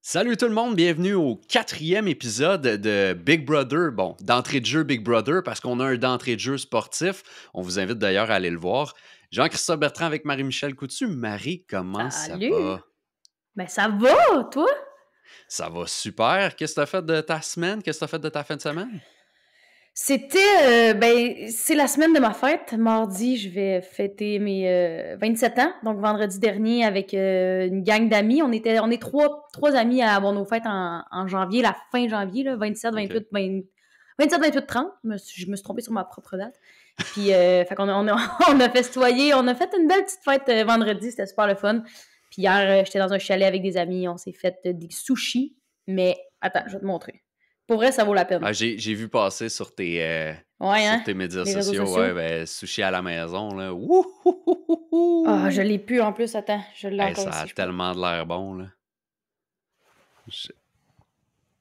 Salut tout le monde, bienvenue au 4e épisode de Big Brother. Bon, d'entrée de jeu Big Brother parce qu'on a un d'entrée de jeu sportif. On vous invite d'ailleurs à aller le voir. Jean-Christophe Bertrand avec Marie-Michel Coutu. Marie, comment ça Salut! va? Ben ça va, toi? Ça va super. Qu'est-ce que tu as fait de ta semaine? Qu'est-ce que tu as fait de ta fin de semaine? C'est la semaine de ma fête. Mardi, je vais fêter mes 27 ans, donc vendredi dernier avec une gang d'amis. On est trois amis à avoir nos fêtes en janvier, la fin janvier, là, 27, OK. 28, 27, 28, 30. Je me suis trompée sur ma propre date. Puis, fait qu'on on a festoyé, on a fait une belle petite fête vendredi, c'était super le fun. Puis hier, j'étais dans un chalet avec des amis, on s'est fait des sushis. Mais attends, je vais te montrer. Pour vrai, ça vaut la peine. Ah, j'ai vu passer sur Ouais, sur hein? tes médias Les réseaux sociaux, sociaux. ouais, ben, sushi à la maison, là. Wouhouhouhou! Ah, je l'ai plus en plus, attends, je l'ai Hey, encore ça ici, a je crois. tellement de l'air bon, là. Je-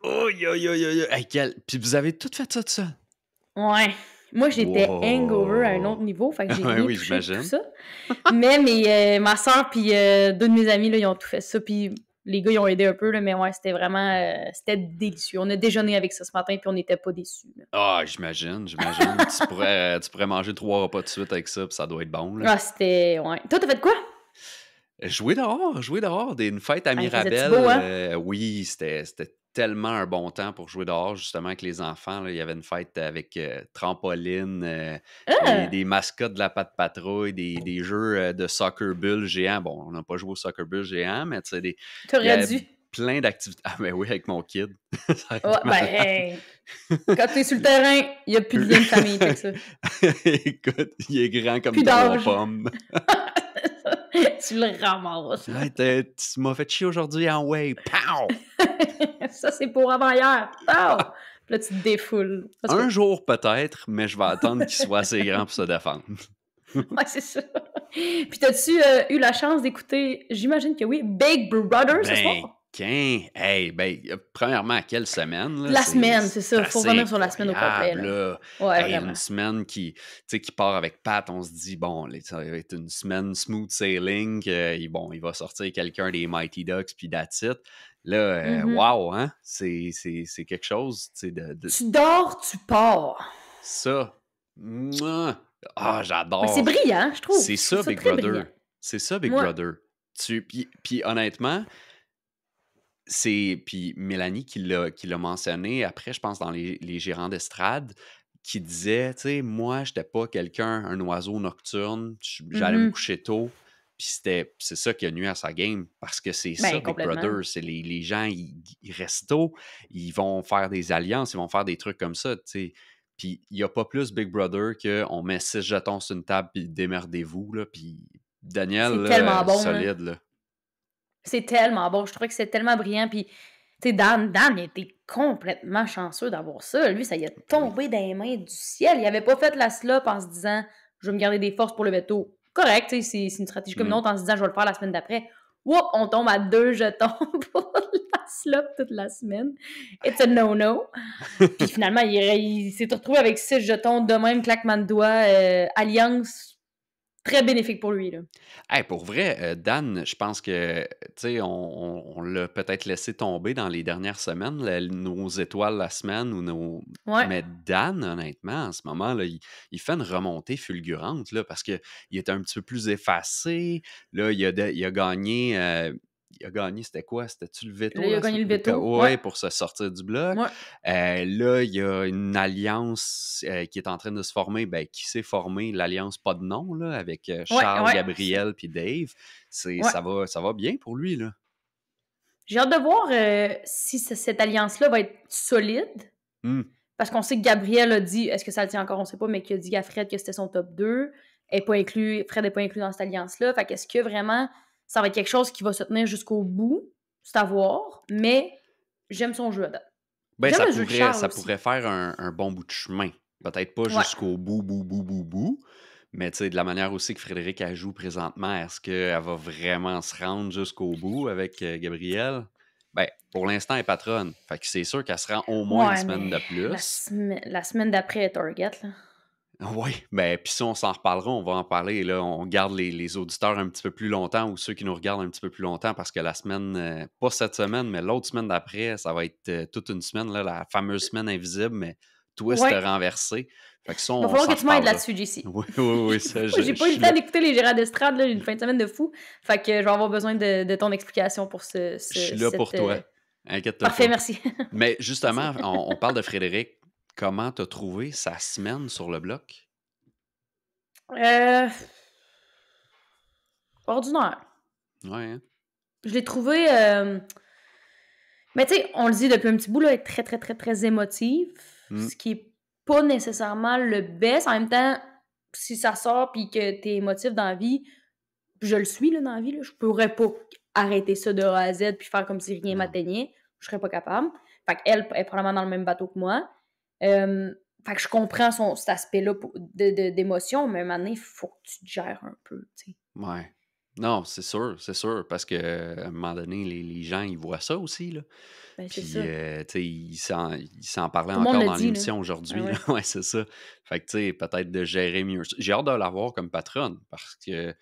Aïe, aïe, aïe, aïe, aïe. Hey, Puis vous avez tout fait ça de ça? Ouais. Moi, j'étais hangover à un autre Wow! niveau, fait que j'ai Ouais, rien oui, touché de tout j'imagine. ça. Mais ma soeur puis deux de mes amis, là, ils ont tout fait ça, puis les gars, ils ont aidé un peu, là, mais ouais, c'était vraiment... c'était délicieux. On a déjeuné avec ça ce matin, puis on n'était pas déçus, là. Ah, j'imagine. Tu pourrais manger 3 repas de suite avec ça, puis ça doit être bon, là. Ah, c'était... Ouais. Toi, t'as fait quoi? Jouer dehors, une fête à Ah, il faisait-tu beau, Mirabel, hein? oui, c'était tellement un bon temps pour jouer dehors, justement, avec les enfants, là. Il y avait une fête avec trampoline, Ah! des mascottes de la Patte Patrouille, des jeux de soccer bull géant. Bon, on n'a pas joué au soccer bull géant, mais tu sais, il y T'aurais a dû. plein d'activités. Ah, ben oui, avec mon kid. Ça aurait été Ouais, ben, malade. hey, quand t'es sur le terrain, il n'y a plus de lien de famille, check ça. Écoute, il est grand comme Plus 3 d'âge. pommes. Tu le ramasses, là. Hey, tu m'as fait chier aujourd'hui en way. Pow! Ça, c'est pour avant-hier. Oh! Puis là, tu te défoules. Parce que, Un jour peut-être, mais je vais attendre qu'il soit assez grand pour se défendre. ouais, c'est ça. Puis, t'as-tu eu la chance d'écouter, j'imagine que oui, Big Brother ce Ben, soir? hey, ben, premièrement, quelle semaine, là, La semaine, c'est c'est ça. Faut assez revenir sur la semaine au complet, incroyable, là. là. Ouais, Hey, vraiment. une semaine qui, tu sais, qui part avec Pat, on se dit, bon, ça va être une semaine smooth sailing, bon, il va sortir quelqu'un des Mighty Ducks, puis that's it. Là, Mhm. wow, hein, c'est quelque chose, tu sais, Tu dors, tu pars. ça. Mouah! Ah, Mais c'est j'adore. brillant, je trouve. C'est Je trouve ça, ça Big très brillant. Brother. C'est ça, Big Moi, Brother. Puis honnêtement, puis Mélanie qui l'a mentionné après, je pense, dans les gérants d'estrade, qui disait, tu sais, moi, j'étais pas quelqu'un, un oiseau nocturne, j'allais me mhm. coucher tôt, puis c'est ça qui a nuit à sa game, parce que c'est ça, Ben, Big complètement. Brother, c'est les gens, ils restent tôt, ils vont faire des alliances, ils vont faire des trucs comme ça, tu sais. Puis il y a pas plus Big Brother qu'on met 6 jetons sur une table, puis démerdez-vous, là, puis Daniel, C'est là, tellement bon, là. solide, là. C'est tellement bon. Je trouvais que c'est tellement brillant. Puis, tu sais, Dan, il était complètement chanceux d'avoir ça. Lui, ça y a Ben oui. tombé dans les mains du ciel. Il avait pas fait la slop en se disant, je vais me garder des forces pour le veto. Correct, tu sais, c'est une stratégie comme une Mm. autre en se disant, je vais le faire la semaine d'après. Whoop, on tombe à 2 jetons pour la slop toute la semaine. It's a no-no. Puis finalement, il s'est retrouvé avec 6 jetons de même, claquement de doigts, alliance très bénéfique pour lui, là. Hey, pour vrai, Dan, je pense que, tu sais, on l'a peut-être laissé tomber dans les dernières semaines, nos étoiles la semaine ou nos. Ouais. Mais Dan, honnêtement, en ce moment, là, il fait une remontée fulgurante, là, parce qu'il est un petit peu plus effacé. Là, il a gagné, c'était quoi? C'était-tu le veto? Là, il a Là, gagné le veto. Ouais. ouais, pour se sortir du bloc. Ouais. Là, il y a une alliance qui est en train de se former, ben, qui s'est formée, l'alliance pas de nom, là, avec Ouais, Charles, ouais. Gabriel puis Dave. Ouais. Ça va bien pour lui, là. J'ai hâte de voir si cette alliance-là va être solide. Hmm. Parce qu'on sait que Gabriel a dit, est-ce que ça le tient encore, on sait pas, mais qu'il a dit à Fred que c'était son top 2. Fred n'est pas inclus dans cette alliance-là. Fait qu'est-ce que vraiment ça va être quelque chose qui va se tenir jusqu'au bout? C'est à voir. Mais j'aime son jeu à date. Ben, J'aime ça le jeu de pourrait, Charles ça aussi. pourrait faire un bon bout de chemin. Peut-être pas Ouais. jusqu'au bout, bout, bout, bout, bout. Mais tu sais, de la manière aussi que Frédéric elle joue présentement, est-ce qu'elle va vraiment se rendre jusqu'au bout avec Gabriel? Ben, pour l'instant, elle est patronne. Fait que c'est sûr qu'elle se rend au moins une Ouais, semaine mais de plus. la semaine d'après est Target, là. Oui, ben, puis ça, on s'en reparlera, on va en parler. Là, on garde les auditeurs un petit peu plus longtemps ou ceux qui nous regardent un petit peu plus longtemps parce que la semaine, pas cette semaine, mais l'autre semaine d'après, ça va être toute une semaine, là, la fameuse semaine invisible, mais twist Ouais. renversé. Fait que ça, Il va on falloir s'en que tu m'aides reparlera. là-dessus, JC. Oui, oui, oui, ça, Moi, j'ai je pas eu suis le temps là. d'écouter les gérants d'estrade, là, une fin de semaine de fou. Fait que je vais avoir besoin de ton explication pour Je suis là pour cette. toi. Inquiète-toi Parfait, pas. merci. Mais Merci. justement, on parle de Frédéric. Comment t'as trouvé sa semaine sur le bloc? Euh, Ordinaire. Ouais, hein? Je l'ai trouvé. Mais tu sais, on le dit depuis un petit bout, là, être très, très, très, très émotive, Hmm. ce qui est pas nécessairement le best. En même temps, si ça sort puis que t'es émotif dans la vie, je le suis là, dans la vie, là, je pourrais pas arrêter ça de A à Z puis faire comme si rien Non. m'atteignait. Je serais pas capable. Fait qu'elle est probablement dans le même bateau que moi. Euh, Fait que je comprends cet aspect-là d'émotion, mais à un moment donné, il faut que tu te gères un peu, tu sais. Ouais. Non, c'est sûr, parce que à un moment donné, les gens, ils voient ça aussi, là. Ben, c'est Puis, ça. tu sais, ils s'en parlaient Tout le monde encore le dans dit, là. l'émission Ah aujourd'hui, là. ouais. Ouais, c'est ça. Fait que, tu sais, peut-être de gérer mieux ça. J'ai hâte de l'avoir comme patronne parce que, tu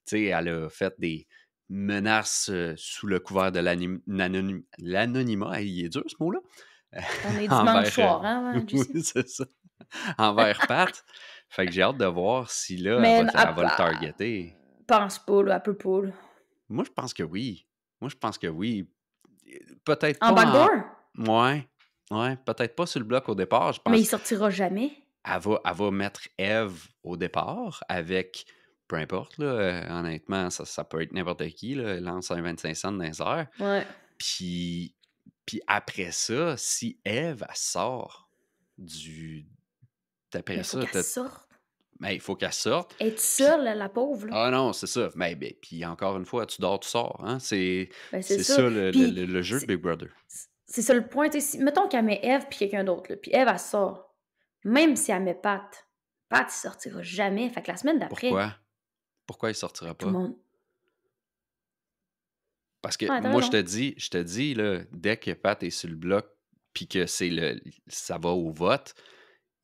sais, elle a fait des menaces sous le couvert de l'anonymat. Hey, il est dur, ce mot-là. On est dimanche Envers, soir, hein, oui, JC? c'est ça. Envers Pat. Fait que j'ai hâte de voir si là, Mais elle va le targeter. pense pas, là, elle peut pas, là. Moi, je pense que oui. Moi, je pense que oui. Peut-être En pas backdoor? en. Ouais. Ouais. Peut-être pas sur le bloc au départ. Je Mais pense il sortira jamais. qu'elle va mettre Eve au départ avec. Peu importe, là. Honnêtement, ça peut être n'importe qui, là. Elle lance un 25 cents dans les airs. Ouais. Puis, puis après ça, si Eve, elle sort du. Mais Après il faut ça, qu'elle sorte. ben, il faut qu'elle sorte. Elle est Puis, seule, la pauvre, là. ah non, c'est ça. Mais ben, puis encore une fois, tu dors, tu sors. Hein? Ben, c'est C'est ça. ça Puis, le jeu de c'est Big Brother. c'est ça le point. Tu sais, mettons qu'elle met Eve puis quelqu'un d'autre, là, puis Eve, elle sort. Même si elle met Pat, il sortira jamais. Fait que la semaine d'après, Pourquoi? Pourquoi il sortira tout le pas? monde. Parce que Ouais, t'as moi, raison. je te dis, là, dès que Pat est sur le bloc, puis que ça va au vote,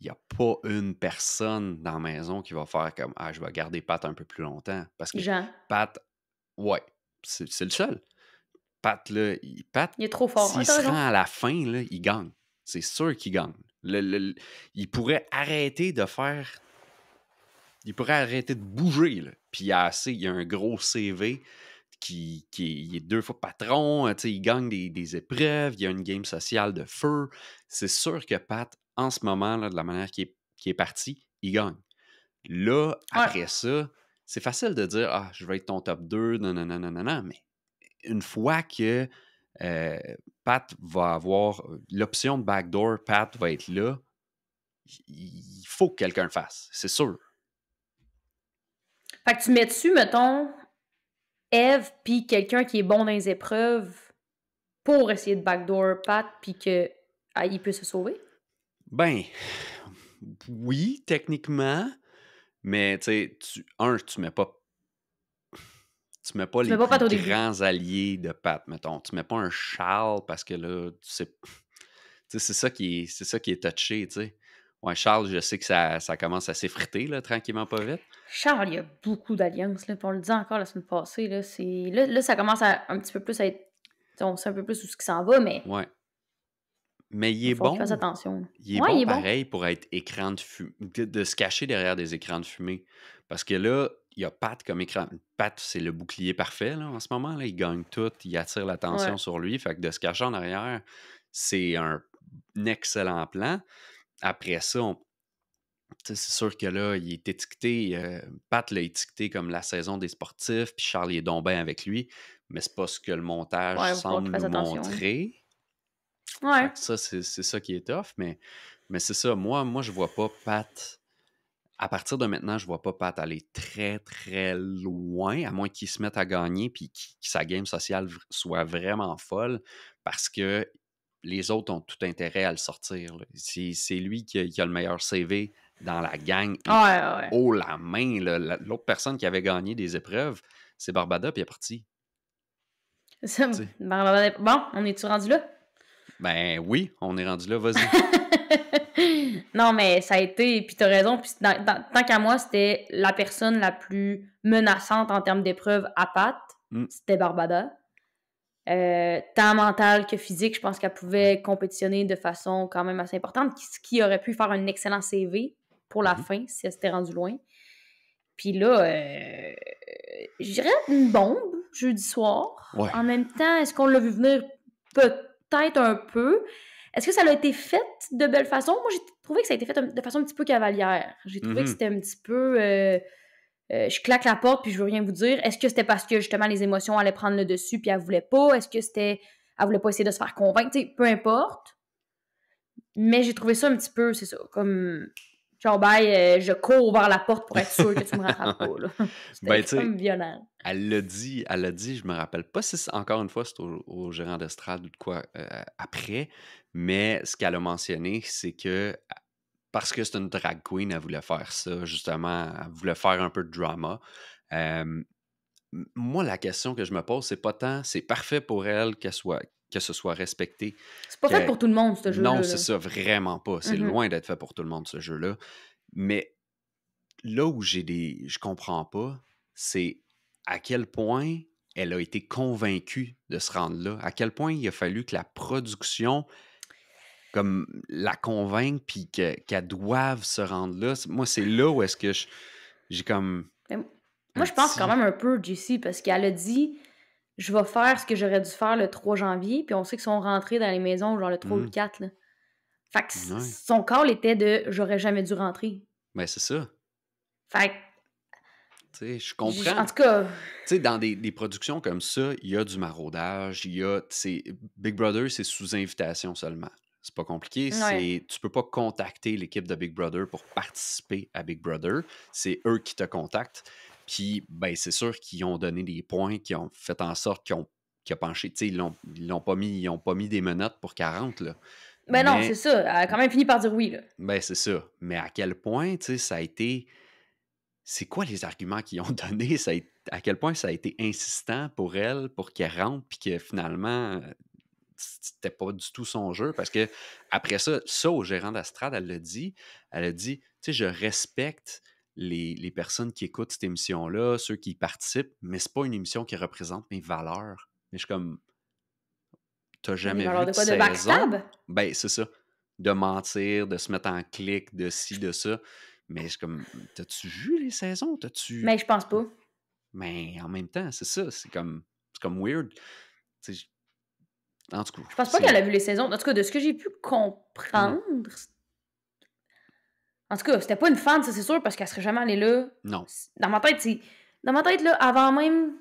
il n'y a pas une personne dans la maison qui va faire comme Ah, je vais garder Pat un peu plus longtemps. Parce que Jean, Pat, ouais, c'est le seul. Pat, là, Pat, il est trop fort. Ouais, s'il t'as se raison. rend à la fin, là, il gagne. C'est sûr qu'il gagne. Il pourrait arrêter de faire. Il pourrait arrêter de bouger, là. Puis il a un gros CV il est 2 fois patron, tu sais, il gagne des épreuves, il y a une game sociale de feu. C'est sûr que Pat, en ce moment, là, de la manière qui est parti, il gagne. Là, Ouais. après ça, c'est facile de dire Ah, je vais être ton top 2, non, non, non, non, non, non, mais une fois que euh, Pat va avoir l'option de backdoor, Pat va être là, il faut que quelqu'un le fasse, c'est sûr. Fait que tu mets dessus, mettons, Eve puis quelqu'un qui est bon dans les épreuves pour essayer de backdoor Pat puis que il peut se sauver. Ben, oui, techniquement, mais tu sais, tu mets pas Tu les mets pas plus Pat au début. grands alliés de Pat, mettons. Tu mets pas un Charles parce que là, tu sais, c'est ça qui est touché, tu sais. Ouais, Charles, je sais que ça commence à s'effriter, là, tranquillement, pas vite. Charles, il y a beaucoup d'alliances, là, puis on le dit encore la semaine passée, là, là, ça commence un petit peu plus à être... On sait un peu plus où ce qui s'en va, mais Ouais. Mais il va falloir qu'il fasse attention. il est Ouais, il bon est bon. pareil pour être écran de fumée, de se cacher derrière des écrans de fumée. Parce que là, il y a Pat comme écran. Pat, c'est le bouclier parfait là, en ce moment. Là. Il gagne tout, il attire l'attention Ouais. sur lui. Fait que de se cacher en arrière, c'est un excellent plan. Après ça, c'est sûr que là, il est étiqueté. Pat l'a étiqueté comme la saison des sportifs, puis Charlie est donc bien avec lui. Mais c'est pas ce que le montage Ouais, il va falloir semble qu'il fasse nous attention. montrer. Ouais. Fait que ça, c'est ça qui est tough, mais c'est ça. Moi, je vois pas Pat. À partir de maintenant, je vois pas Pat aller très, très loin, à moins qu'il se mette à gagner puis que sa game sociale soit vraiment folle, parce que les autres ont tout intérêt à le sortir. Là. C'est lui qui a le meilleur CV dans la gang et Ouais. haut la main. Là. L'autre personne qui avait gagné des épreuves, c'est Barbada, puis elle est partie. Ça, Tu sais. bon, on est-tu rendu là? Ben oui, on est rendu là, vas-y. Non, mais ça a été, puis t'as raison, puis tant qu'à moi, c'était la personne la plus menaçante en termes d'épreuve à pattes, Mmh. c'était Barbada. Tant mentale que physique, je pense qu'elle Ouais. pouvait compétitionner de façon quand même assez importante, ce qui aurait pu faire un excellent CV pour la Mmh. fin, si elle s'était rendue loin. Puis là, je dirais une bombe, jeudi soir. Ouais. En même temps, est-ce qu'on l'a vu venir? Peut-être un peu. Est-ce que ça a été fait de belle façon? Moi, j'ai trouvé que ça a été fait de façon un petit peu cavalière. J'ai trouvé que Mmh. c'était un petit peu... je claque la porte puis je veux rien vous dire. Est-ce que c'était parce que, justement, les émotions allaient prendre le dessus puis elle voulait pas? Est-ce que c'était... Elle voulait pas essayer de se faire convaincre? Tu sais, peu importe. Mais j'ai trouvé ça un petit peu, c'est ça, comme... Genre, bye, je cours vers la porte pour être sûre que tu me rattrapes pas, là. Ben, C'était tu sais, comme violent. elle l'a dit, je me rappelle pas si c'est encore une fois, c'est au gérant d'estrade ou de quoi, après, mais ce qu'elle a mentionné, c'est que parce que c'est une drag queen, elle voulait faire ça, justement, elle voulait faire un peu de drama. Hem, moi, la question que je me pose, c'est pas tant c'est parfait pour elle que ce soit respecté, C'est pas fait que pour tout le monde, ce non, jeu-là, c'est là. ça, vraiment pas. C'est Mhm. loin d'être fait pour tout le monde, ce jeu-là. Mais là où je comprends pas, c'est à quel point elle a été convaincue de se rendre là. À quel point il a fallu que la production, comme, la convainque puis qu'elle doive se rendre là. Moi, c'est là où est-ce que j'ai comme Mais moi, un je pense quand petit même un peu, JC, parce qu'elle a dit je vais faire ce que j'aurais dû faire le 3 janvier, puis on sait qu'ils sont rentrés dans les maisons genre le 3 ou le mmh, 4, là. Fait que ouais, son call était de j'aurais jamais dû rentrer. ben, c'est ça. Fait Tu sais, je que, comprends. en tout cas, Tu sais, dans des productions comme ça, il y a du maraudage, il y a c'est Big Brother, c'est sous invitation seulement. C'est pas compliqué, ouais. tu peux pas contacter l'équipe de Big Brother pour participer à Big Brother, c'est eux qui te contactent. Puis, ben, c'est sûr qu'ils ont donné des points, qui ont fait en sorte qu'ils ont penché, tu sais, ils ont pas mis des menottes pour 40 là. Ben non, c'est Mais, ça. Elle a quand même fini par dire oui, là. ben, c'est ça. Mais à quel point, tu sais, ça a été c'est quoi les arguments qu'ils ont donnés? À quel point ça a été insistant pour elle, pour qu'elle rentre, puis que finalement, c'était pas du tout son jeu. Parce que après ça, au gérant d'Astrade, elle a dit, tu sais, je respecte les personnes qui écoutent cette émission-là, ceux qui y participent, mais c'est pas une émission qui représente mes valeurs. Mais je suis comme, t'as Mais les jamais vu valeurs de de quoi? De saison? backstab? Ben, c'est ça. De mentir, de se mettre en clic, de ci, de ça. Mais je suis comme, t'as-tu vu les saisons? T'as-tu Mais je pense pas. mais en même temps, c'est ça, c'est comme weird. Tu sais, en tout cas, Je pense pas qu'elle a vu les saisons. En tout cas, de ce que j'ai pu mmh, comprendre, en tout cas, c'était pas une fan, ça c'est sûr, parce qu'elle serait jamais allée là. non. Dans ma tête, dans ma tête, là, avant même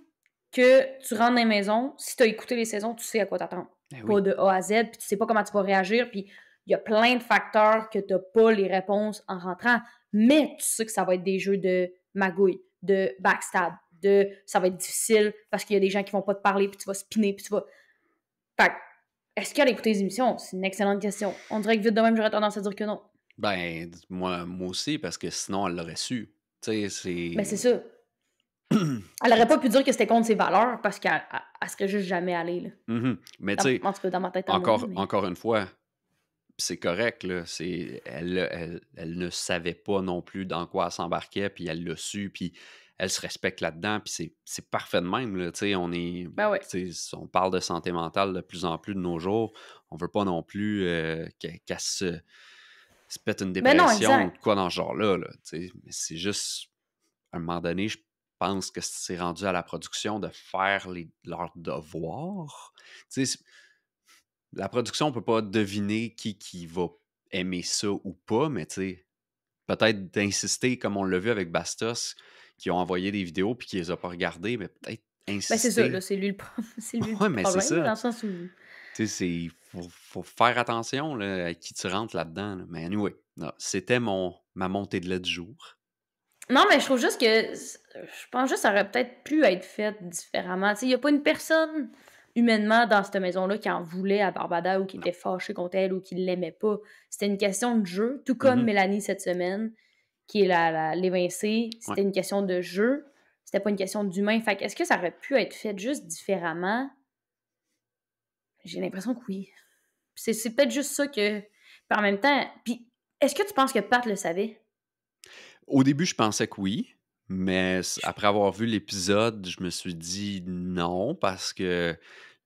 que tu rentres dans les maisons, si tu as écouté les saisons, tu sais à quoi t'attendre. Ben Pas oui. de A à Z, puis tu sais pas comment tu vas réagir, puis il y a plein de facteurs que t'as pas les réponses en rentrant, mais tu sais que ça va être des jeux de magouille, de backstab, de ça va être difficile parce qu'il y a des gens qui vont pas te parler, puis tu vas spinner, puis tu vas... Fait que, est-ce qu'elle a écouté les émissions? C'est une excellente question. On dirait que vite de même, j'aurais tendance à dire que non. Ben, moi aussi, parce que sinon, elle l'aurait su. Tu sais, Ben c'est c'est ça. Elle aurait pas pu dire que c'était contre ses valeurs parce qu'elle serait juste jamais allée, là. mmh mais tu sais, En tout cas, dans ma tête à moi, là, mais... encore une fois, c'est correct, là, elle ne savait pas non plus dans quoi elle s'embarquait, puis elle l'a su, puis elle se respecte là-dedans, puis c'est parfait de même, là, tu sais, Ben ouais. on parle de santé mentale de plus en plus de nos jours, on veut pas non plus, qu'elle se pète une Ben non, dépression ou exact. de quoi dans ce genre-là, là, tu sais, mais c'est juste, à un moment donné, je pense que c'est rendu à la production de faire leurs devoirs, tu sais, la production, on peut pas deviner qui va aimer ça ou pas, mais tu sais, peut-être d'insister comme on l'a vu avec Bastos, qui ont envoyé des vidéos puis qui les a pas regardées, mais peut-être Ben c'est ça, là, insister. c'est lui le c'est lui le Ouais, mais c'est problème, là, ça. dans le sens où... Tu sais, faut faire attention là, à qui tu rentres là-dedans, là. Mais anyway, non, c'était ma montée de lait du jour. Non, mais je trouve juste que je pense juste que ça aurait peut-être pu être fait différemment. Tu sais, il y a pas une personne humainement dans cette maison-là qui en voulait à Barbada ou qui Non. était fâchée contre elle ou qui l'aimait pas. C'était une question de jeu, tout comme Mhm. Mélanie cette semaine, qui est l'évincée. Ouais. C'était une question de jeu. C'était pas une question d'humain. Fait que est-ce que ça aurait pu être fait juste différemment? J'ai l'impression que oui. C'est peut-être juste ça que... Puis en même temps... Puis est-ce que tu penses que Pat le savait? Au début, je pensais que oui, mais après avoir vu l'épisode, je me suis dit non, parce que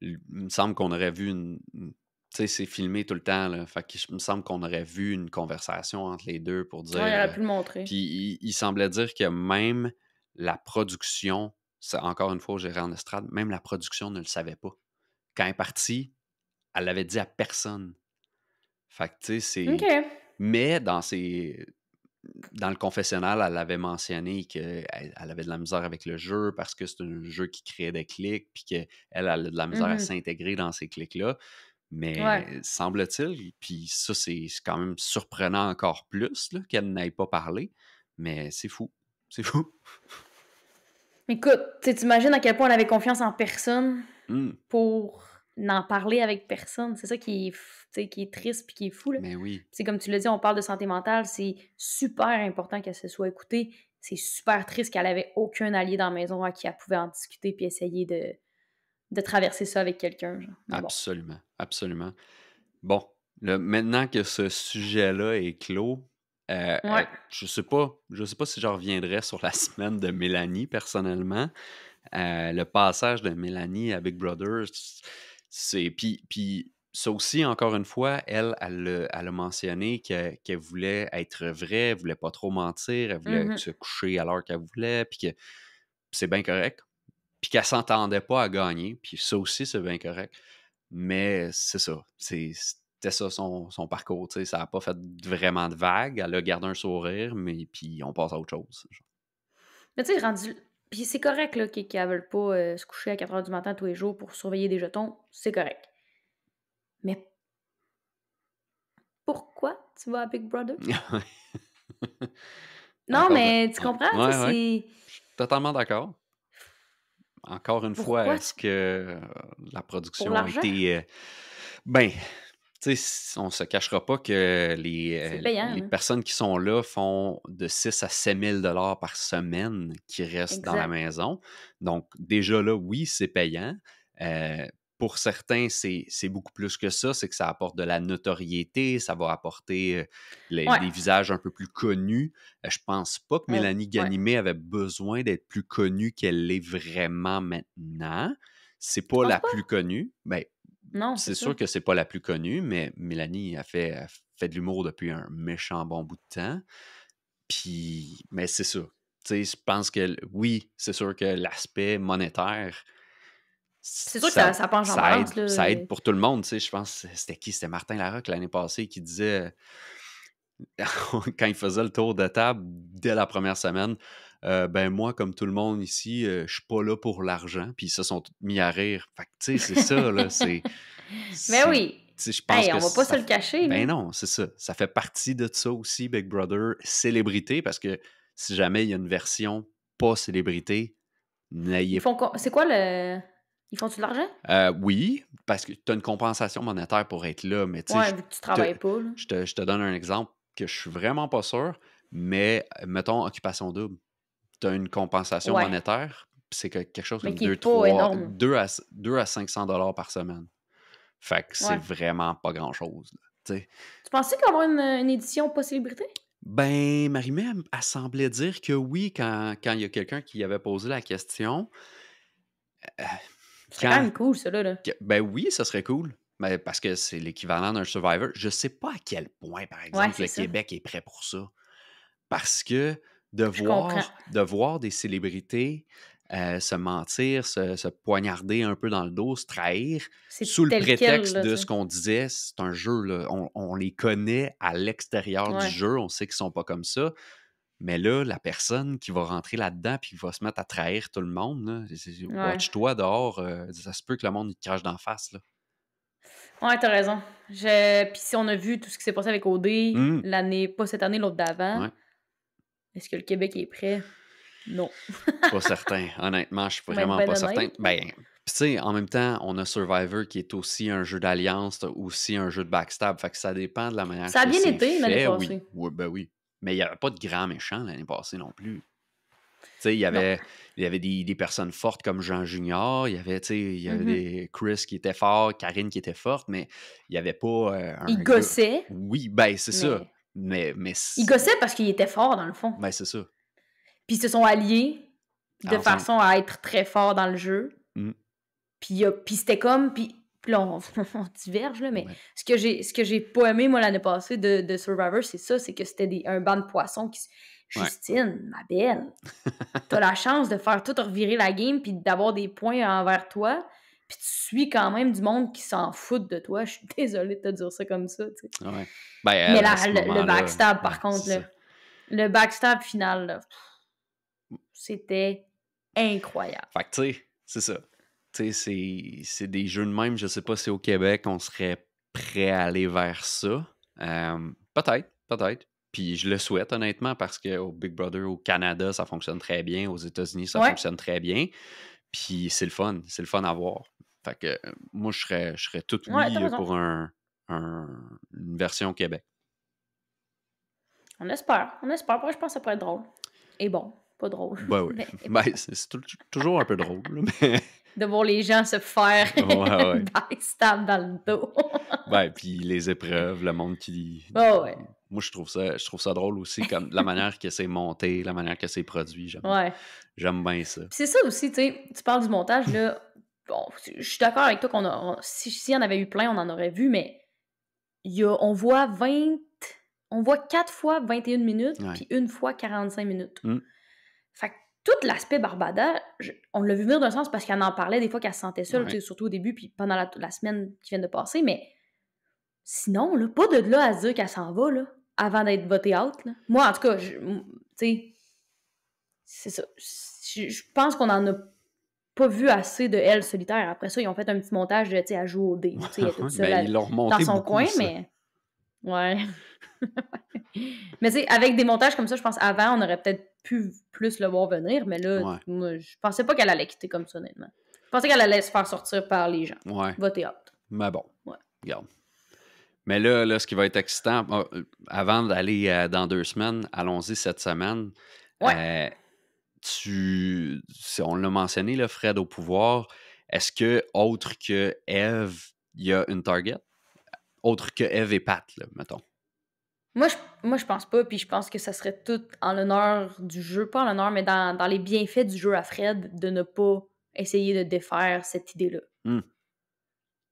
il me semble qu'on aurait vu tu sais, c'est filmé tout le temps, là. Fait que il me semble qu'on aurait vu une conversation entre les deux pour dire. Ouais, il aurait pu le montrer. Puis il semblait dire que même la production, encore une fois, au gérant d'estrade, même la production ne le savait pas. Quand elle est partie, elle l'avait dit à personne. Fait que, tu sais, OK. Mais dans le confessionnal, elle avait mentionné qu'elle avait de la misère avec le jeu parce que c'est un jeu qui créait des clics, puis qu'elle a de la misère à s'intégrer dans ces clics-là. Mais Ouais. semble-t-il, puis ça, c'est quand même surprenant encore plus là, qu'elle n'ait pas parlé, mais c'est fou. C'est fou. Écoute, t'imagines à quel point on avait confiance en personne Hum, pour n'en parler avec personne. C'est ça qui est, qui est triste puis qui est fou, là. mais oui, C'est comme tu l'as dit, on parle de santé mentale, c'est super important qu'elle se soit écoutée. C'est super triste qu'elle avait aucun allié dans la maison à qui elle pouvait en discuter puis essayer de traverser ça avec quelqu'un, genre. Mais bon. absolument, absolument. Bon, maintenant que ce sujet-là est clos, Ouais. je sais pas si je reviendrai sur la semaine de Mélanie personnellement. Le passage de Mélanie à Big Brother, c'est puis ça aussi, encore une fois, elle a mentionné qu'elle voulait être vraie, elle voulait pas trop mentir, elle voulait Mhm. se coucher à l'heure qu'elle voulait, puis que c'est bien correct. Puis qu'elle s'entendait pas à gagner, puis ça aussi, c'est bien correct. Mais c'est ça, c'était ça son parcours, tu sais, ça a pas fait vraiment de vagues, elle a gardé un sourire, mais puis on passe à autre chose. Mais tu sais, rendu. Puis c'est correct, là, qu'elle veulent pas se coucher à 4 h du matin tous les jours pour surveiller des jetons. C'est correct. Mais pourquoi tu vas à Big Brother? Non, Encore mais tu ouais, comprends? Tu sais, ouais, ouais, c'est. totalement d'accord. Encore une fois, Pourquoi? est-ce que la Pour production a l'argent? été, ben, tu sais, on se cachera pas que C'est payant, les là. personnes qui sont là font de 6 à 7 000 par semaine qui restent dans la Exact. maison. Donc déjà là, oui, c'est payant. Heu, pour certains, c'est beaucoup plus que ça, c'est que ça apporte de la notoriété, ça va apporter, Ouais. des visages un peu plus connus. Je pense pas que Mélanie Ouais. Ganimé avait besoin d'être plus connue qu'elle l'est vraiment maintenant. C'est Tu pas penses la pas? plus connue, ben Non, c'est c'est ça. sûr que c'est pas la plus connue, mais Mélanie a fait de l'humour depuis un méchant bon bout de temps. Puis, mais c'est ça. Tu sais, je pense que oui, c'est sûr que l'aspect monétaire, C'est sûr que ça penche en ça balance, aide, là. ça aide pour tout le monde. Tu sais, je pense que c'était qui? C'était Martin Larocque l'année passée qui disait, quand il faisait le tour de table dès la première semaine, ben moi, comme tout le monde ici, je suis pas là pour l'argent. Puis ils se sont tous mis à rire. Fait que, tu sais, c'est ça, là. Ben C'est oui. tu sais, je pense Hey, que on va pas se le cacher, là. ben non, c'est ça. Ça fait partie de ça aussi, Big Brother, célébrité, parce que si jamais il y a une version pas célébrité, Ils n'ayez font c'est quoi le. Ils font-tu de l'argent? oui, parce que tu as une compensation monétaire pour être là, mais tu sais, Ouais, vu que tu travailles pas, là. je te donne un exemple que je suis vraiment pas sûr, mais mettons occupation double. Tu as une compensation Ouais. monétaire, puis c'est quelque chose Mais comme qui est 2 pas 3 énorme. 2 à 500 par semaine. Fait que c'est Ouais. vraiment pas grand-chose, là, tu sais. Tu pensais qu'il va y avoir une édition pas célébrité? Ben, Marie-Mé, elle semblait dire que oui, quand il y a quelqu'un qui avait posé la question. Heu, C'est quand quand même cool, ça, là. ben oui, ça serait cool, mais parce que c'est l'équivalent d'un Survivor. Je sais pas à quel point, par Ouais, exemple, c'est le ça. Québec est prêt pour ça. Parce que de Je comprends. voir de voir des célébrités, se mentir, se poignarder un peu dans le dos, se trahir, sous C'est le tel quel, prétexte là, de tu ce sais. qu'on disait, c'est un jeu, là. On les connaît à l'extérieur du Ouais. jeu, on sait qu'ils sont pas comme ça. Mais là, la personne qui va rentrer là-dedans puis qui va se mettre à trahir tout le monde, là, Ouais. watch-toi dehors, ça se peut que le monde il te crache d'en face, là. Ouais, t'as raison. Puis si on a vu tout ce qui s'est passé avec OD Mmh, l'année, pas cette année, l'autre d'avant, ouais, est-ce que le Québec est prêt? Non. pas certain. Honnêtement, je suis Faut être vraiment ben pas certain. honnête, là. Ben, puis tu sais, en même temps, on a Survivor qui est aussi un jeu d'alliance, aussi un jeu de backstab. Fait que ça dépend de la manière Ça a que bien c'est été l'année fait, oui. passée. Oui, ben oui. Mais il y avait pas de grand méchant l'année passée non plus. sais, Non. il y avait des personnes fortes comme Jean Junior, il y avait, tu sais, il y avait Mhm. des Chris qui était fort, Karine qui était forte, mais il n'y avait pas Il un gars. gossait, Oui, ben c'est ça. mais... Mais Il gossait parce qu'il était fort, dans le fond. ben, c'est ça. Puis ils se sont alliés de Ensemble. façon à être très forts dans le jeu. Mm. Puis c'était comme... Puis là, on diverge, là, mais Ouais. ce que j'ai pas aimé, moi, l'année passée de Survivor, c'est ça, c'est que c'était un banc de poissons qui... Ouais. Justine, ma belle, t'as la chance de faire tout revirer la game puis d'avoir des points envers toi, puis tu suis quand même du monde qui s'en fout de toi. Je suis désolée de te dire ça comme ça, tu sais. Ouais. Ben, Mais elle, à ce le moment-là, backstab, par ouais, contre, c'est là, ça. le backstab final, là, c'était incroyable. Fait que, tu sais, c'est ça. Tu sais, c'est des jeux de même. Je sais pas si au Québec, on serait prêt à aller vers ça. Peut-être. Puis je le souhaite, honnêtement, parce qu'au Big Brother, au Canada, ça fonctionne très bien. Aux États-Unis, ça Ouais. fonctionne très bien. Puis c'est le fun. C'est le fun à voir. Fait que moi, je serais tout Ouais, t'as oui raison. pour une version au Québec. On espère. Moi, je pense que ça pourrait être drôle. Et bon, pas drôle. Ben oui. Mais Ben, c'est toujours un peu drôle, là, mais... de voir les gens se faire Ouais. backstab dans le dos. Ben, puis les épreuves, le monde qui... Oh, ouais. Moi, je trouve ça drôle aussi, comme la manière que c'est monté, la manière que c'est produit. Ouais. J'aime bien ça. Puis c'est ça aussi, tu sais, tu parles du montage, là. Bon, je suis d'accord avec toi s'il y en avait eu plein, on en aurait vu, mais on voit 4 fois 21 minutes, Ouais. puis une fois 45 minutes. Mm. Fait que tout l'aspect Barbada, on l'a vu venir d'un sens parce qu'elle en parlait des fois qu'elle se sentait seule, Ouais. tu sais, surtout au début, puis pendant la semaine qui vient de passer, mais sinon, là, pas de là à se dire qu'elle s'en va, là, avant d'être votée out, là. Moi, en tout cas, tu sais, c'est ça. Je pense qu'on en a pas vu assez de elle solitaire. Après ça, ils ont fait un petit montage de, tu sais, elle joue au dé. Tu sais, elle est toute seule Ben, ils l'ont remonté dans son beaucoup, coin, ça. mais... Ouais. Mais tu sais, avec des montages comme ça, je pense avant, on aurait peut-être pu plus le voir venir, mais là, Ouais. moi, je pensais pas qu'elle allait quitter comme ça, honnêtement. Je pensais qu'elle allait se faire sortir par les gens. Ouais. Voter out. Mais bon, Ouais. regarde. Mais là, ce qui va être excitant, avant d'aller dans 2 semaines, allons-y cette semaine. Ouais. On l'a mentionné, là, Fred au pouvoir. Est-ce que, autre que Eve, il y a une target? Autre que Eve et Pat, là, mettons. Moi, je pense pas, puis je pense que ça serait tout en l'honneur du jeu, pas en l'honneur, mais dans les bienfaits du jeu à Fred, de ne pas essayer de défaire cette idée-là. Mm.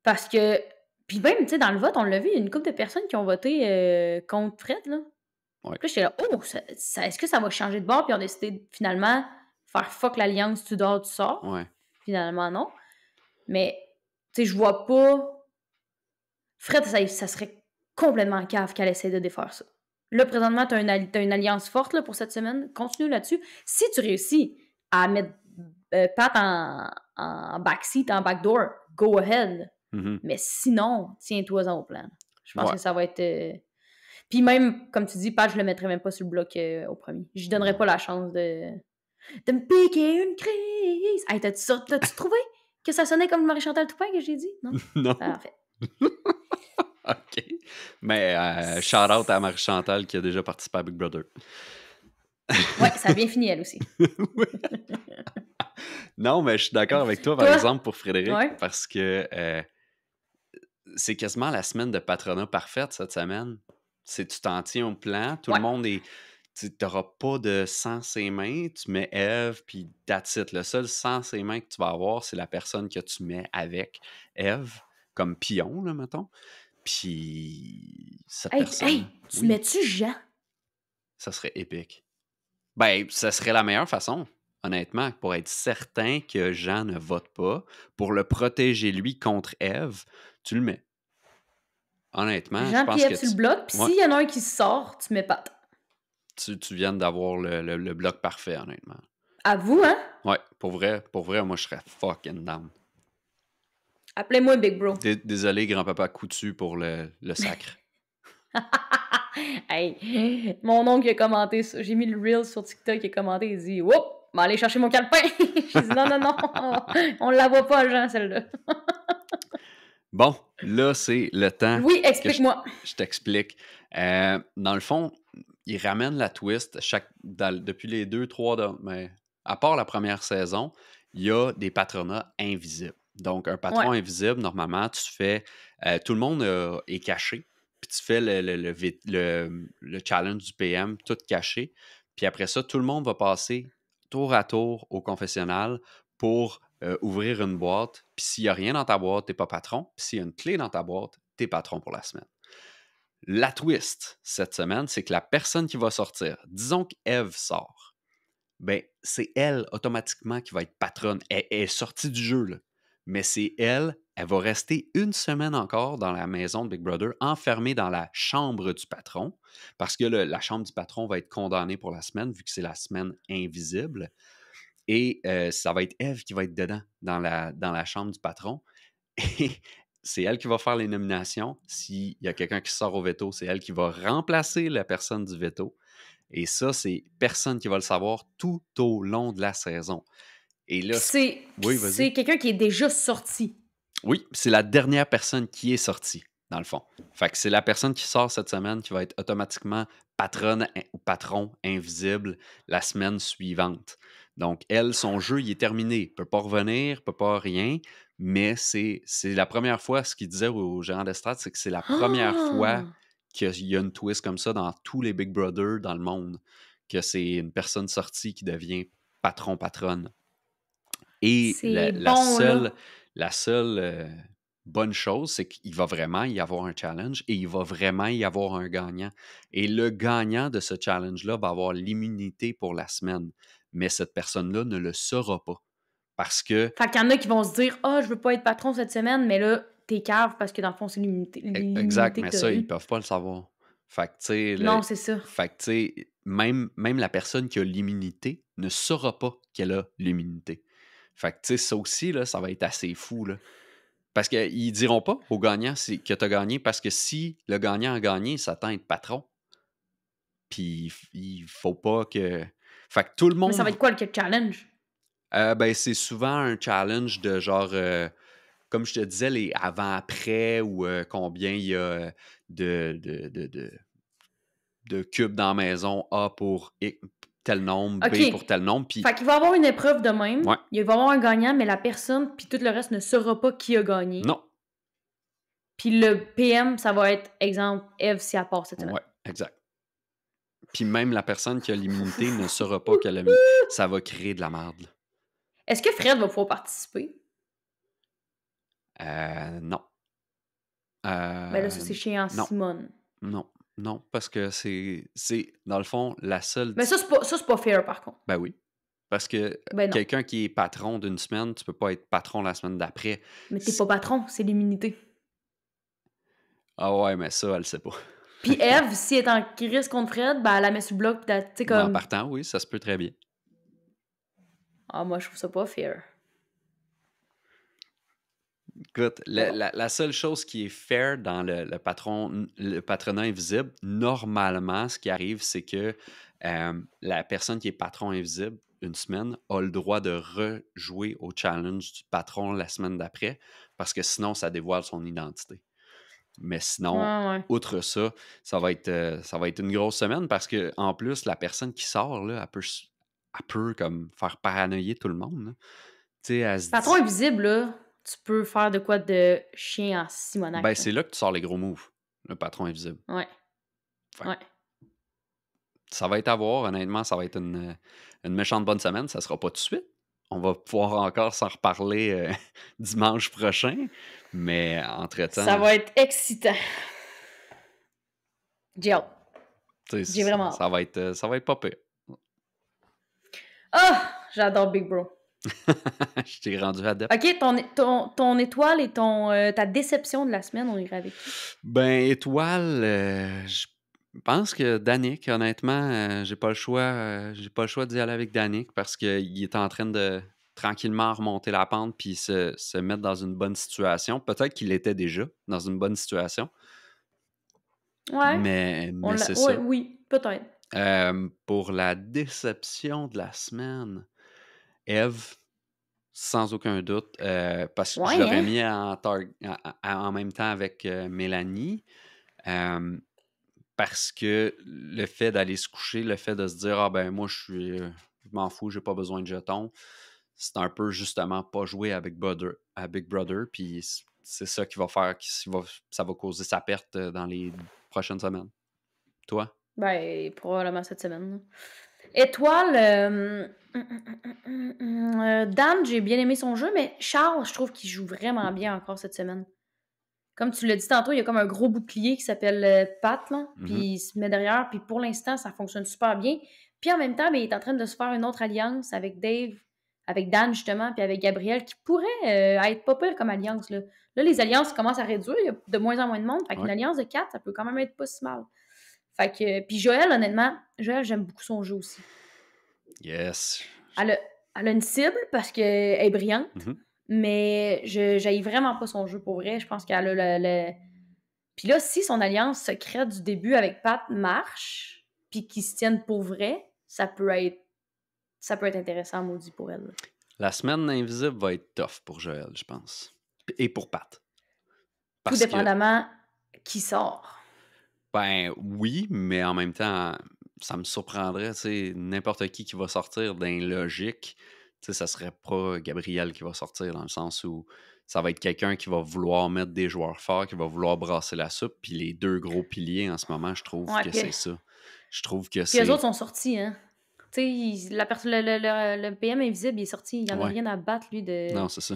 Parce que, puis même, tu sais, dans le vote, on l'a vu, il y a une couple de personnes qui ont voté contre Fred, là. Ouais. Puis là, j'étais là, oh, est-ce que ça va changer de bord? Puis on a décidé finalement faire fuck l'alliance, tu dors, tu sors. Ouais. Finalement, non. Mais, tu sais, je vois pas. Fred, ça serait complètement cave qu'elle essaie de défaire ça. Là, présentement, t'as une alliance forte là, pour cette semaine. Continue là-dessus. Si tu réussis à mettre Pat en backseat, en backdoor, go ahead. Mhm. Mais sinon, tiens-toi-en au plan. Je pense Ouais. que ça va être... Puis même, comme tu dis, Pat, je le mettrais même pas sur le bloc au premier. Je lui donnerais pas la chance de me piquer une crise. Hey, t'as-tu trouvé que ça sonnait comme Marie-Chantal Toupin que j'ai dit? Non? Non. Parfait. OK. Mais shout-out à Marie-Chantal qui a déjà participé à Big Brother. Ouais, ça a bien fini, elle aussi. Oui. Non, mais je suis d'accord avec toi, par Toi? exemple, pour Frédéric, Ouais. parce que c'est quasiment la semaine de patronat parfaite cette semaine. Tu t'en tiens au plan, tout Ouais. le monde est... Tu n'auras pas de sang ses mains, tu mets Eve, puis that's it. Le seul sang ses mains que tu vas avoir, c'est la personne que tu mets avec Eve, comme pion, là, mettons. Puis cette personne... Hey, tu oui, mets-tu Jean? ça serait épique. Ben, ça serait la meilleure façon, honnêtement, pour être certain que Jean ne vote pas, pour le protéger, lui, contre Eve, tu le mets. Honnêtement, je Jean pense puis que Eve sur le bloc, puis s'il y en a un qui sort, tu mets Pat. tu viens d'avoir le bloc parfait, honnêtement. À vous, hein? Ouais, pour vrai, moi, je serais fucking down. Appelez-moi Big Bro. Désolé, grand-papa Coutu, pour le sacre. Hey, mon oncle a commenté ça. J'ai mis le reel sur TikTok, il a commenté, il dit « Whoop, m'en aller chercher mon calepin! » J'ai dit « Non, on la voit pas, Jean, celle-là. » Bon, là, c'est le temps Oui, que explique-moi. je t'explique. Dans le fond, il ramène la twist depuis les 2-3 À part la première saison, il y a des patronats invisibles. Donc, un Ouais. patron invisible, normalement, tu fais. Tout le monde est caché. Puis tu fais le challenge du PM, tout caché. Puis après ça, tout le monde va passer tour à tour au confessionnal pour ouvrir une boîte. Puis s'il n'y a rien dans ta boîte, tu n'es pas patron. Puis s'il y a une clé dans ta boîte, tu es patron pour la semaine. La twist cette semaine, c'est que la personne qui va sortir, disons qu'Eve sort, ben c'est elle automatiquement qui va être patronne. Elle est sortie du jeu, là. Mais c'est elle, elle va rester une semaine encore dans la maison de Big Brother, enfermée dans la chambre du patron, parce que la chambre du patron va être condamnée pour la semaine, vu que c'est la semaine invisible. Et ça va être Eve qui va être dedans, dans la chambre du patron. Et c'est elle qui va faire les nominations. S'il y a quelqu'un qui sort au veto, c'est elle qui va remplacer la personne du veto. Et ça, c'est personne qui va le savoir tout au long de la saison. Et là, Puis oui, vas-y. c'est quelqu'un qui est déjà sorti. Oui, c'est la dernière personne qui est sortie, dans le fond. Fait que c'est la personne qui sort cette semaine qui va être automatiquement patronne ou patron invisible la semaine suivante. Donc, elle, son jeu, il est terminé. Il peut pas revenir, peut pas rien, mais c'est la première fois, ce qu'il disait au gérant d'estrade, c'est que c'est la première fois Ah! qu'il y a une twist comme ça dans tous les Big Brother dans le monde, que c'est une personne sortie qui devient patron-patronne. Et C'est bon, là. la seule bonne chose, c'est qu'il va vraiment y avoir un challenge et il va vraiment y avoir un gagnant. Et le gagnant de ce challenge-là va avoir l'immunité pour la semaine. Mais cette personne-là ne le saura pas. Parce que, Fait qu'il y en a qui vont se dire « Ah, je veux pas être patron cette semaine », mais là, t'es cave parce que dans le fond, c'est exact, l'immunité mais que t'as ça, ils ne eue. peuvent pas le savoir. Fait que, tu sais, Non, c'est ça. même la personne qui a l'immunité ne saura pas qu'elle a l'immunité. Fait que, tu sais, ça aussi, là, ça va être assez fou, là. Parce qu'ils diront pas au gagnant que tu as gagné, parce que si le gagnant a gagné, il s'attend à être patron. Puis il faut pas que. Fait que tout le Mais ça monde. va être quoi le challenge? Ben, c'est souvent un challenge de genre. Comme je te disais, les avant-après ou combien il y a de cubes dans la maison, A pour tel nombre, OK. B pour tel nombre. Puis, Fait qu'il va y avoir une épreuve de même, ouais, il va y avoir un gagnant, mais la personne puis tout le reste ne saura pas qui a gagné. non, Puis le PM, ça va être, exemple, Eve si elle part cette semaine. ouais, exact. Puis même la personne qui a l'immunité ne saura pas qu'elle a. Ça va créer de la merde. Est-ce que Fred va pouvoir participer? Non. Ben là, ça, c'est chiant, Non, Simone. non, non, parce que c'est dans le fond, la seule Mais ça, c'est pas fair, par contre. ben oui, parce que Ben non. quelqu'un qui est patron d'une semaine, tu peux pas être patron la semaine d'après. Mais t'es pas patron, c'est l'immunité. Ah ouais, mais ça, elle le sait pas. Puis Eve, si elle est en crise contre Fred, ben elle la met sur le bloc, pis tu sais, Mais en comme... partant, oui, ça se peut très bien. Ah, moi, je trouve ça pas fair. Écoute, Mais bon. la seule chose qui est fair dans le patronat invisible, normalement, ce qui arrive, c'est que la personne qui est patron invisible une semaine a le droit de rejouer au challenge du patron la semaine d'après, parce que sinon, ça dévoile son identité. Mais sinon, Ouais, ouais. outre ça, ça va être une grosse semaine parce que en plus, la personne qui sort, là, elle peut comme faire paranoïer tout le monde, là. Tu sais, elle se Patron dit. invisible, là, tu peux faire de quoi de chien en Simonac, Ben, là. c'est là que tu sors les gros moves, le patron invisible. Ouais, Fait que ouais. ça va être à voir, honnêtement, ça va être une méchante bonne semaine. Ça sera pas tout de suite. On va pouvoir encore s'en reparler dimanche prochain. Mais Ça entre-temps, va être excitant. J'ai hâte. tu J'ai sais, vraiment hâte. ça va être pas pire. Ah! J'adore Big Bro. Je t'ai rendu adepte. OK, ton étoile et ta déception de la semaine, on irait avec qui? Ben, étoile, je pense que Danick, honnêtement, j'ai pas le choix d'y aller avec Danick parce qu'il est en train de tranquillement remonter la pente puis se mettre dans une bonne situation. Peut-être qu'il était déjà dans une bonne situation, Ouais. mais c'est Ouais, ça. oui, peut-être. Pour la déception de la semaine, Eve, sans aucun doute, parce que je Ouais, l'aurais hein? mis en même temps avec Mélanie. Parce que le fait d'aller se coucher, le fait de se dire: «Ah ben moi je suis, je m'en fous, j'ai pas besoin de jetons. C'est un peu justement pas jouer à Big Brother, puis c'est ça qui va faire, ça va causer sa perte dans les prochaines semaines. Toi? Ben, probablement cette semaine. Là. Étoile, Dan, j'ai bien aimé son jeu, mais Charles, je trouve qu'il joue vraiment bien encore cette semaine. Comme tu l'as dit tantôt, il y a comme un gros bouclier qui s'appelle Pat, là, puis il se met derrière, puis pour l'instant, ça fonctionne super bien. Puis en même temps, ben, il est en train de se faire une autre alliance avec Dave, avec Dan justement, puis avec Gabriel, qui pourrait être pas pire comme alliance. Là, les alliances commencent à réduire, il y a de moins en moins de monde, fait qu'une alliance de 4, ça peut quand même être pas si mal. Fait que, puis Joël, honnêtement, j'aime beaucoup son jeu aussi. Yes. Elle a une cible parce qu'elle est brillante, mais j'haïs vraiment pas son jeu pour vrai. Je pense qu'elle a le... Puis là, si son alliance secrète du début avec Pat marche, puis qu'ils se tiennent pour vrai, ça peut être intéressant, maudit, pour elle. La semaine invisible va être tough pour Joël, je pense. Et pour Pat. Tout dépendamment qui sort. Ben oui, mais en même temps, ça me surprendrait, tu sais, n'importe qui va sortir d'un logique, tu sais, ça serait pas Gabriel qui va sortir, dans le sens où ça va être quelqu'un qui va vouloir mettre des joueurs forts, qui va vouloir brasser la soupe, puis les deux gros piliers en ce moment, je trouve que c'est ça. Je trouve que c'est... Puis eux autres sont sortis, hein. Tu sais, le PM invisible, il est sorti, il y en a rien à battre, lui, de... Non, c'est ça.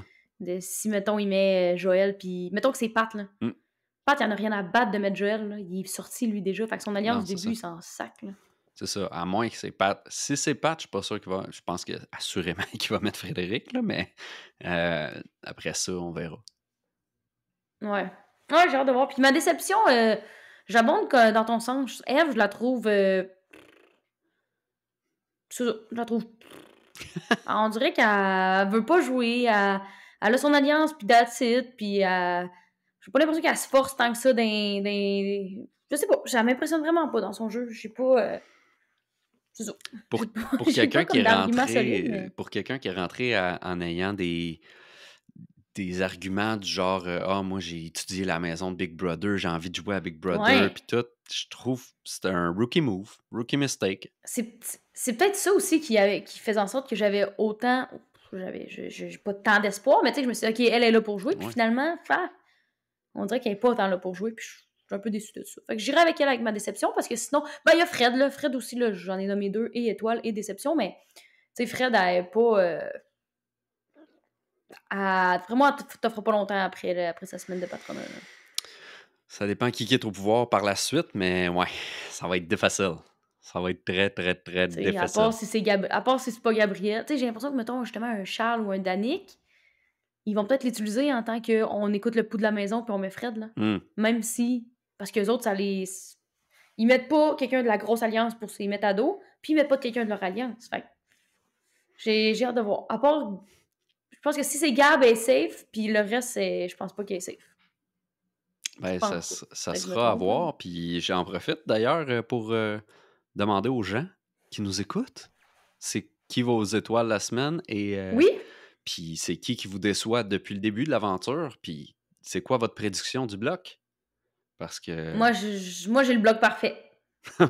Si, mettons, il met Joël, puis... Mettons que c'est Pat, là. Pat, il n'y en a rien à battre de mettre Joël, là. Il est sorti, lui, déjà. Fait que son alliance, du début, il s'en sac, là. C'est ça, à moins que c'est Pat. Si c'est Pat, je suis pas sûr qu'il va... Je pense assurément qu'il va mettre Frédéric, là, mais après ça, on verra. Ouais, j'ai hâte de voir. Puis ma déception, j'abonde dans ton sens. Eve, je la trouve... je la trouve... On dirait qu'elle veut pas jouer. Elle a son alliance, puis that's it. Puis j'ai pas l'impression qu'elle se force tant que ça Je sais pas, ça m'impressionne vraiment pas dans son jeu. Je sais pas... C'est ça. Pour quelqu'un qui est rentré, pour quelqu'un qui est rentré en ayant des arguments du genre moi j'ai étudié la maison de Big Brother, j'ai envie de jouer à Big Brother puis tout, je trouve que c'est un rookie move, rookie mistake. C'est peut-être ça aussi qui faisait en sorte que j'avais autant j'ai pas tant d'espoir, mais tu sais, je me suis dit, OK, elle est là pour jouer, puis finalement, on dirait qu'elle est pas autant là pour jouer, puis je suis un peu déçue de ça. Fait que j'irai avec elle avec ma déception, parce que sinon, ben il y a Fred, là. Fred aussi, là, j'en ai nommé 2, et Étoile, et Déception, mais tu sais, Fred, elle est pas... vraiment, elle t'offre pas longtemps après sa semaine de patronat. Là. Ça dépend qui quitte au pouvoir par la suite, mais ouais, ça va être difficile. Ça va être très, très, très difficile. À part si c'est pas Gabriel. Tu sais, j'ai l'impression que, mettons, justement, un Charles ou un Danick, ils vont peut-être l'utiliser en tant qu'on écoute le pouls de la maison puis on met Fred, là. Même si... Parce qu'eux autres, ils mettent pas quelqu'un de la grosse alliance pour s'y mettre à dos, puis ils mettent pas quelqu'un de leur alliance. Fait j'ai hâte de voir. À part... Je pense que si c'est Gab, elle est safe, puis le reste, je pense pas qu'elle est safe. Ben, ça sera à voir, puis j'en profite d'ailleurs pour demander aux gens qui nous écoutent, c'est qui va aux étoiles la semaine et oui? Puis c'est qui vous déçoit depuis le début de l'aventure, puis c'est quoi votre prédiction du bloc? Parce que... Moi, j'ai le bloc parfait.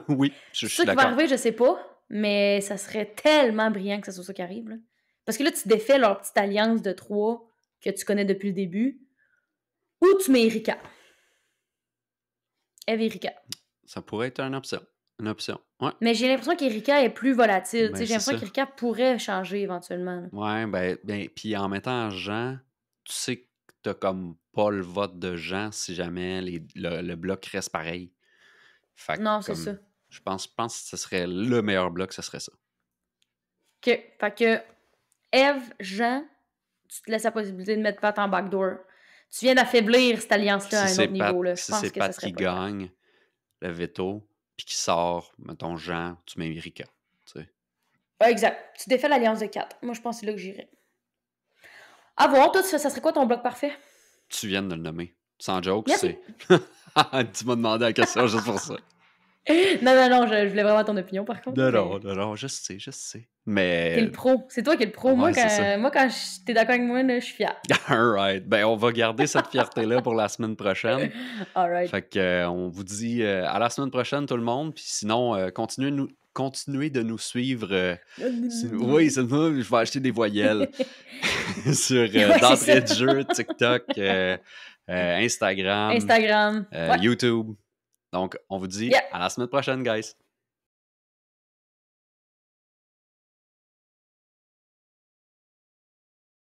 Oui, je suis d'accord. Ce qui va arriver, je sais pas, mais ça serait tellement brillant que ça soit ça qui arrive, là. Parce que là, tu défais leur petite alliance de 3 que tu connais depuis le début, ou tu mets Erika. Eve et Erika. Ça pourrait être une option. Ouais. Mais j'ai l'impression qu'Erika est plus volatile. J'ai l'impression qu'Erika pourrait changer éventuellement. Là. Ouais, ben, puis en mettant Jean, tu sais que t'as comme pas le vote de Jean si jamais le bloc reste pareil. Fait non, c'est ça. Je pense que ce serait le meilleur bloc, ce serait ça. OK. Fait que Eve, Jean, tu te laisses la possibilité de mettre Pat en backdoor. Tu viens d'affaiblir cette alliance-là à un autre niveau. Là. Si c'est Pat qui gagne le veto, puis qui sort, mettons Jean, tu mets Erika. Tu sais. Exact. Tu défais l'alliance de 4. Moi, je pense que c'est là que j'irais. À voir, toi, ça serait quoi ton bloc parfait? Tu viens de le nommer. Sans joke, merci. C'est... tu m'as demandé la question juste pour ça. Non, je voulais vraiment ton opinion, par contre. Non, je sais. Mais... T'es le pro. C'est toi qui es le pro. Ouais, moi, quand t'es d'accord avec moi, là, je suis fière. Alright. Ben, on va garder cette fierté-là pour la semaine prochaine. Alright. Fait que, on vous dit à la semaine prochaine, tout le monde. Puis sinon, continuez continuez de nous suivre. Oui, c'est moi, je vais acheter des voyelles sur d'entrée de jeu, TikTok, Instagram, Instagram. YouTube. Donc, on vous dit à la semaine prochaine, guys.